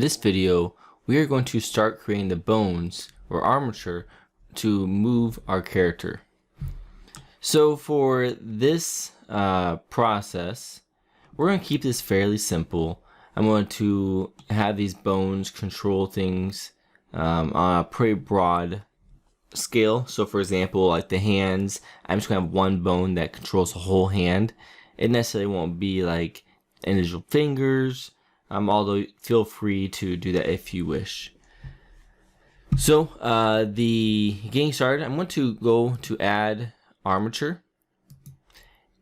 this video, we are going to start creating the bones or armature to move our character. So for this process, we're going to keep this fairly simple. I'm going to have these bones control things on a pretty broad scale. So for example, like the hands, I'm just going to have one bone that controls the whole hand. It necessarily won't be like individual fingers, although feel free to do that if you wish. So the getting started, I'm going to go to add armature,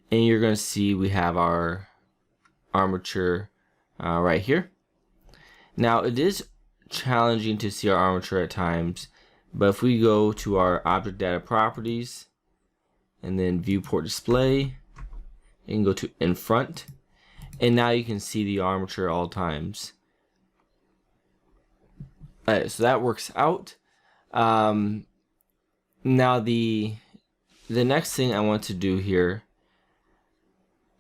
and you're going to see we have our armature right here. Now it is challenging to see our armature at times, but if we go to our object data properties and then viewport display, you can go to in front, and now you can see the armature at all times. Alright, so that works out. Now the next thing I want to do here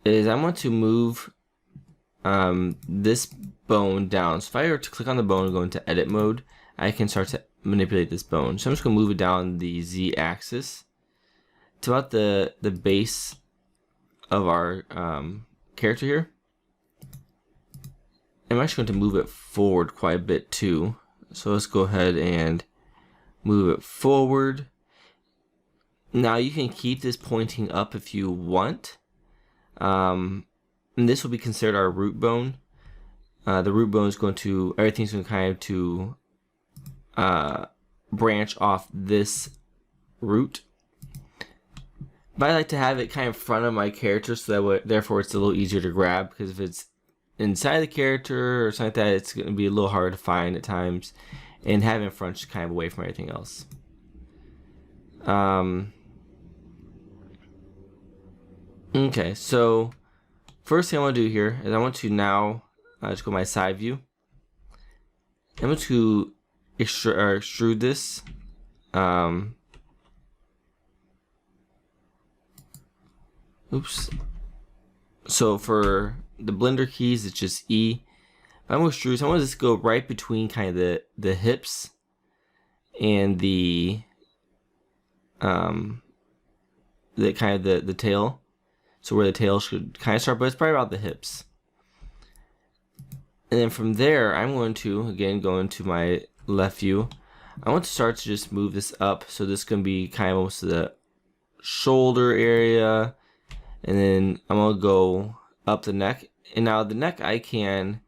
is I want to move this bone down. So if I were to click on the bone and go into edit mode, I can start to manipulate this bone. So I'm just going to move it down the Z axis to about the base of our character here. I'm actually going to move it forward quite a bit too. So let's go ahead and move it forward. Now you can keep this pointing up if you want. And this will be considered our root bone. The root bone is going to, everything's going to kind of to branch off this root. But I like to have it kind of in front of my character, so that way, therefore it's a little easier to grab, because if it's inside the character or something like that, it's going to be a little hard to find at times, and having it in front is kind of away from everything else. Okay, so first thing I want to do here is I want to now just go to my side view. I'm going to extrude this. Oops. So for the blender keys, it's just E. I'm going to extrude, so I want this to go right between kind of the hips and the kind of the tail. So where the tail should kind of start, but it's probably about the hips. And then from there, I'm going to, again, go into my left view. I want to start to just move this up. So this is going to be kind of almost to the shoulder area. And then I'm going to go up the neck. And now the neck, I can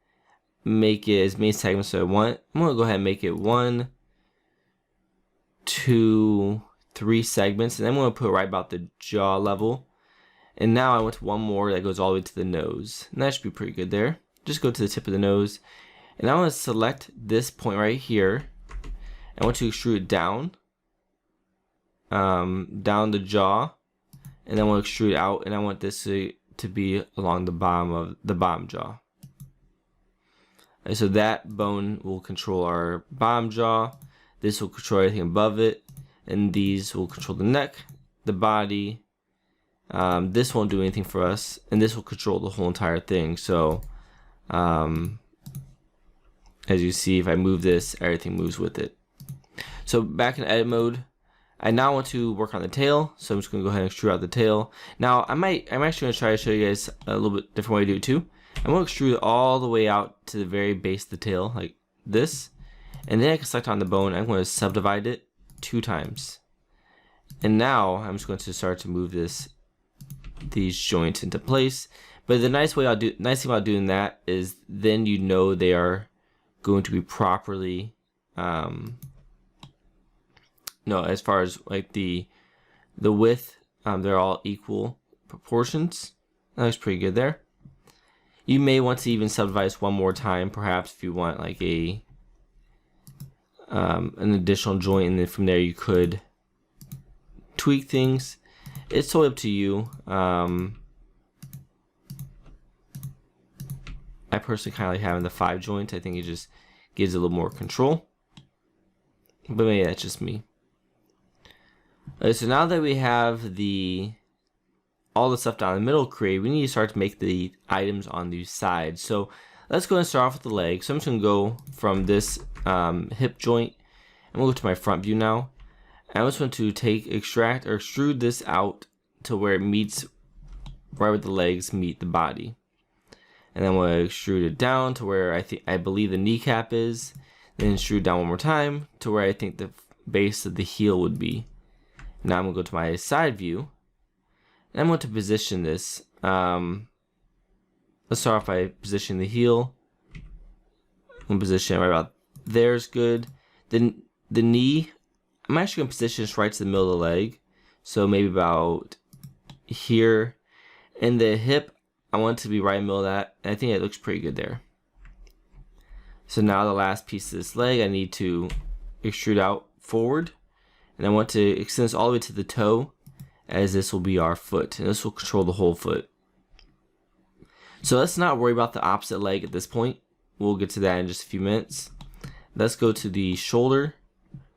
make it as many segments as I want. I'm going to go ahead and make it 1, 2, 3 segments. And then I'm going to put it right about the jaw level. And now I want one more that goes all the way to the nose. And that should be pretty good there. Just go to the tip of the nose. And I want to select this point right here. I want to extrude it down. Down the jaw. And then I want to extrude it out. And I want this to be along the bottom of the bottom jaw. And so that bone will control our bottom jaw. This will control everything above it. And these will control the neck, the body. This won't do anything for us, and this will control the whole entire thing. So as you see, if I move this, everything moves with it. So back in edit mode, I now want to work on the tail, so I'm just going to go ahead and extrude out the tail. Now I'm actually going to try to show you guys a little bit different way to do it too. I'm going to extrude it all the way out to the very base of the tail, like this, and then I can select on the bone. I'm going to subdivide it 2 times, and now I'm just going to start to move these joints into place. But the nice thing about doing that is then you know they are going to be properly as far as like the width, they're all equal proportions. That looks pretty good there. You may want to even subdivide one more time, perhaps, if you want like an additional joint, and then from there you could tweak things. It's totally up to you. I personally kind of like having the 5 joints. I think it just gives a little more control. But maybe that's just me. So now that we have all the stuff down in the middle created, we need to start to make the items on these sides. So let's go and start off with the leg. So I'm just gonna go from this hip joint. I'm gonna go to my front view now. And I just want to extract or extrude this out to where it meets right where the legs meet the body. And then we'll extrude it down to where I believe the kneecap is. Then extrude down one more time to where I think the base of the heel would be. Now I'm gonna go to my side view, and I'm going to position this. Let's start off by positioning the heel. I'm gonna position it right about there's good. Then the knee, I'm actually gonna position this right to the middle of the leg, so maybe about here. And the hip, I want it to be right in the middle of that, and I think it looks pretty good there. So now the last piece of this leg, I need to extrude out forward, and I want to extend this all the way to the toe, as this will be our foot, and this will control the whole foot. So let's not worry about the opposite leg at this point. We'll get to that in just a few minutes. Let's go to the shoulder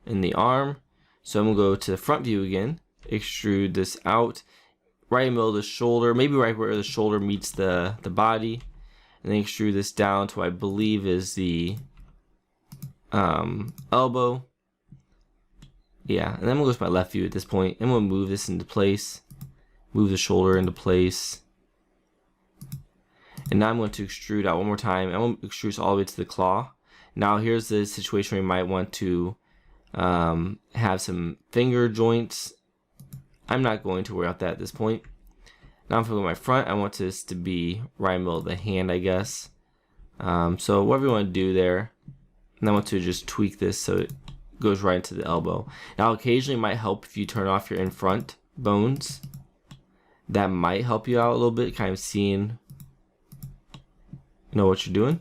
and the arm. So I'm gonna go to the front view again, extrude this out right in the middle of the shoulder, maybe right where the shoulder meets the body, and then extrude this down to what I believe is the elbow. Yeah, and then I'm gonna go to my left view at this point. I'm gonna move this into place, move the shoulder into place. And now I'm going to extrude out one more time. I'm going to extrude this all the way to the claw. Now here's the situation where you might want to have some finger joints. I'm not going to worry about that at this point. Now I'm going to my front. I want this to be right in the middle of the hand, I guess. So whatever you want to do there. And I want to just tweak this so it goes right into the elbow. Now occasionally it might help if you turn off your in front bones. That might help you out a little bit, kind of seeing know what you're doing.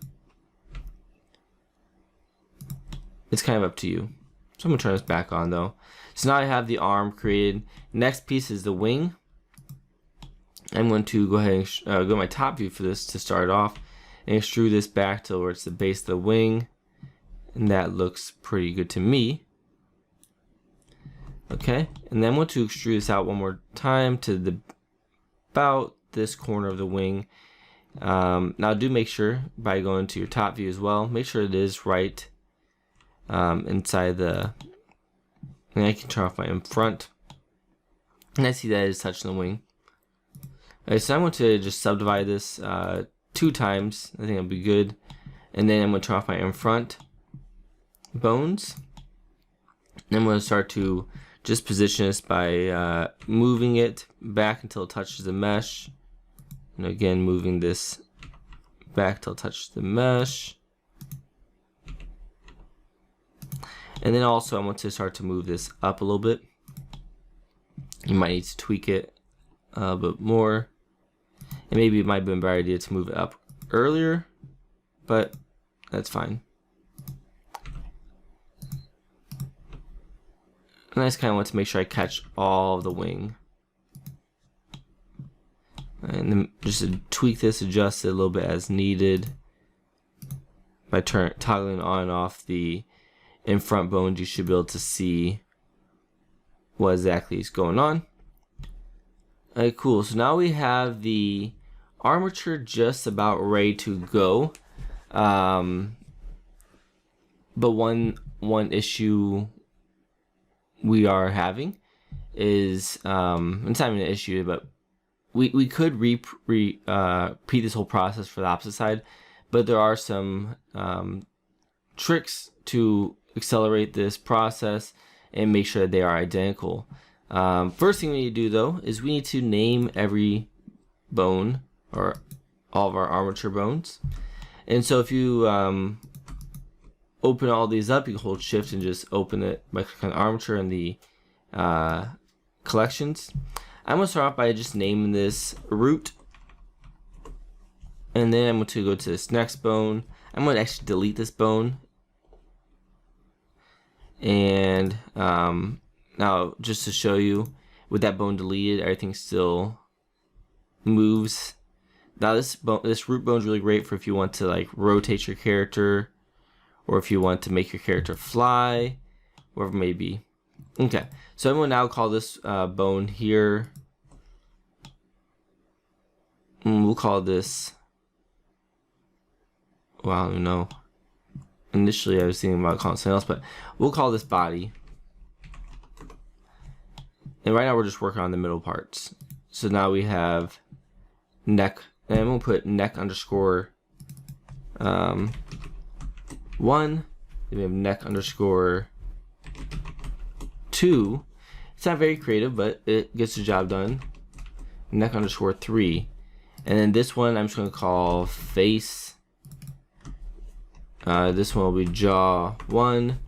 It's kind of up to you. So I'm gonna turn this back on though. So now I have the arm created. Next piece is the wing. I'm going to go ahead and go to my top view for this to start off and extrude this back towards the base of the wing, and that looks pretty good to me. Okay, and then I'm going to extrude this out one more time to about this corner of the wing. Now do make sure by going to your top view as well, make sure it is right inside the, and I can turn off my in front, and I see that it is touching the wing. Alright, so I'm going to just subdivide this 2 times. I think it'll be good. And then I'm going to turn off my in front bones. And I'm going to start to just position this by moving it back until it touches the mesh. And again, moving this back till it touches the mesh. And then also I want to start to move this up a little bit. You might need to tweak it a bit more. And maybe it might be a better idea to move it up earlier, but that's fine. And I just kind of want to make sure I catch all of the wing. And then just to tweak this, adjust it a little bit as needed. By toggling on and off the in front bones, you should be able to see what exactly is going on. Alright, cool. So now we have the armature just about ready to go. But one issue we are having is, it's not even an issue, but we could repeat this whole process for the opposite side, but there are some tricks to accelerate this process and make sure that they are identical. First thing we need to do though is we need to name every bone, or all of our armature bones. And so if you open all these up, you can hold shift and just open it by clicking on armature in the collections. I'm going to start off by just naming this root, and then I'm going to go to this next bone. I'm going to actually delete this bone, and now just to show you, with that bone deleted, everything still moves. Now this root bone is really great for if you want to like rotate your character, or if you want to make your character fly, whatever it may be. Okay, so I'm going to now call this bone here, and we'll call this well, I don't even know. Initially, I was thinking about calling it something else, but we'll call this body. And right now, we're just working on the middle parts. So now we have neck, and we'll put neck underscore 1. Then we have neck underscore 2. It's not very creative, but it gets the job done. Neck underscore 3. And then this one, I'm just going to call face. This one will be jaw 1.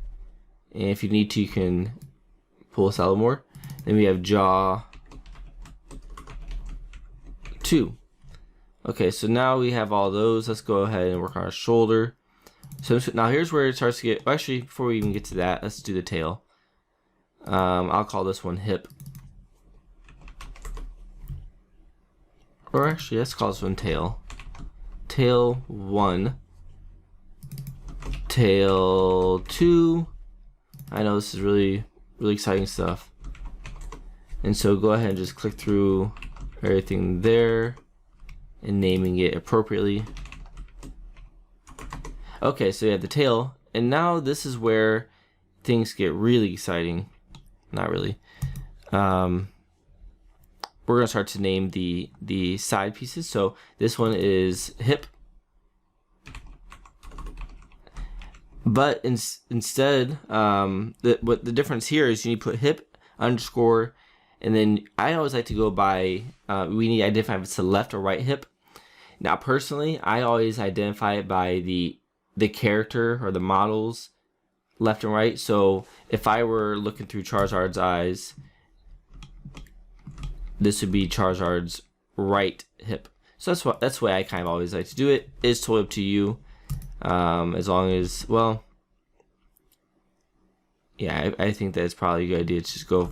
And if you need to, you can pull this out a little more. Then we have jaw 2. Okay, so now we have all those. Let's go ahead and work on our shoulder. So now here's where it starts to get, actually, before we even get to that, let's do the tail. I'll call this one hip. Or actually, let's call this one tail. Tail 1. Tail 2. I know this is really exciting stuff. And so go ahead and just click through everything there and naming it appropriately. Okay, so you have the tail, and now this is where things get really exciting. Not really. We're gonna start to name the side pieces. So this one is hip, but instead, the difference here is you need to put hip underscore, and then I always like to go by we need to identify if it's the left or right hip. Now personally, I always identify it by the character or the models left and right. So if I were looking through Charizard's eyes, this would be Charizard's right hip. So that's the way I kind of always like to do it. It's totally up to you. As long as, well, yeah, I think that it's probably a good idea to just go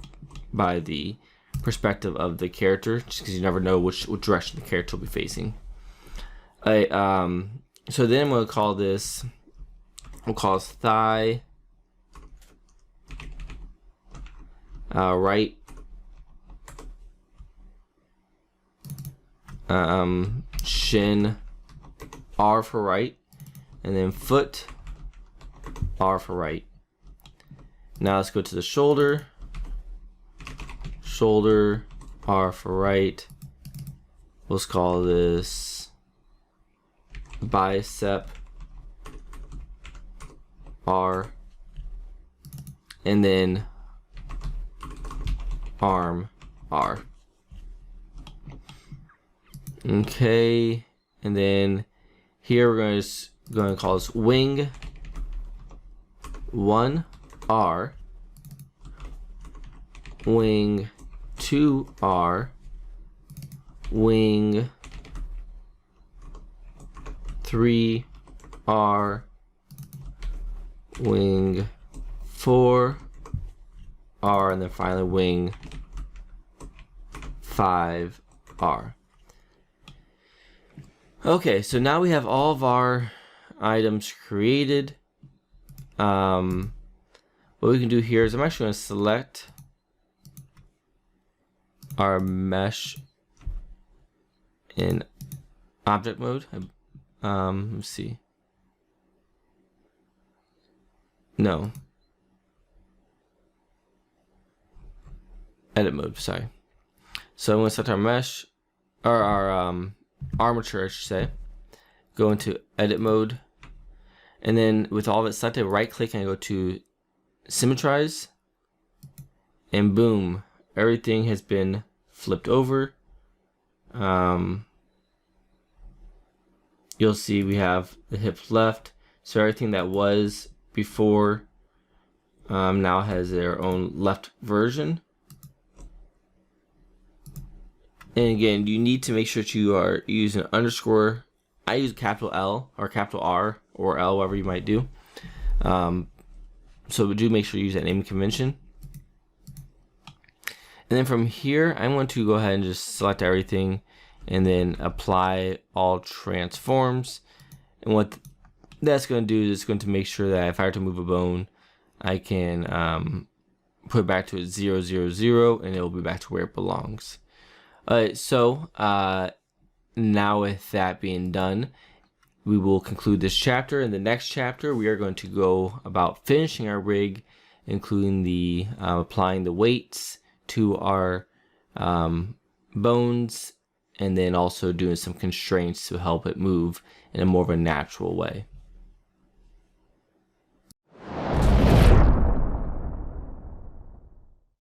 by the perspective of the character, just because you never know which direction the character will be facing. So then we'll call this, we'll call this thigh right, shin R for right, and then foot R for right. Now let's go to the shoulder. Shoulder R for right. Let's call this bicep R, and then arm R. Okay, and then here we're going to call this wing 1 R, wing 2 R, wing 3 R, wing 4 R, and then finally wing 5 R. Okay, so now we have all of our items created. What we can do here is I'm actually going to select our mesh in object mode. Let's see. No. Edit mode, sorry. So I'm going to select our mesh, or our armature, I should say. Go into edit mode. And then with all of it selected, right click and go to symmetrize. And boom, everything has been flipped over. You'll see we have the hip left. So everything that was before now has their own left version. And again, you need to make sure that you are using underscore. I use capital L or capital R or L, whatever you might do. So do make sure you use that naming convention. And then from here, I'm going to go ahead and just select everything and then apply all transforms. And what that's going to do is it's going to make sure that if I were to move a bone, I can put it back to 0, 0, 0, and it will be back to where it belongs. Alright, so now with that being done, we will conclude this chapter. In the next chapter, we are going to go about finishing our rig, including the applying the weights to our bones, and then also doing some constraints to help it move in a more of a natural way.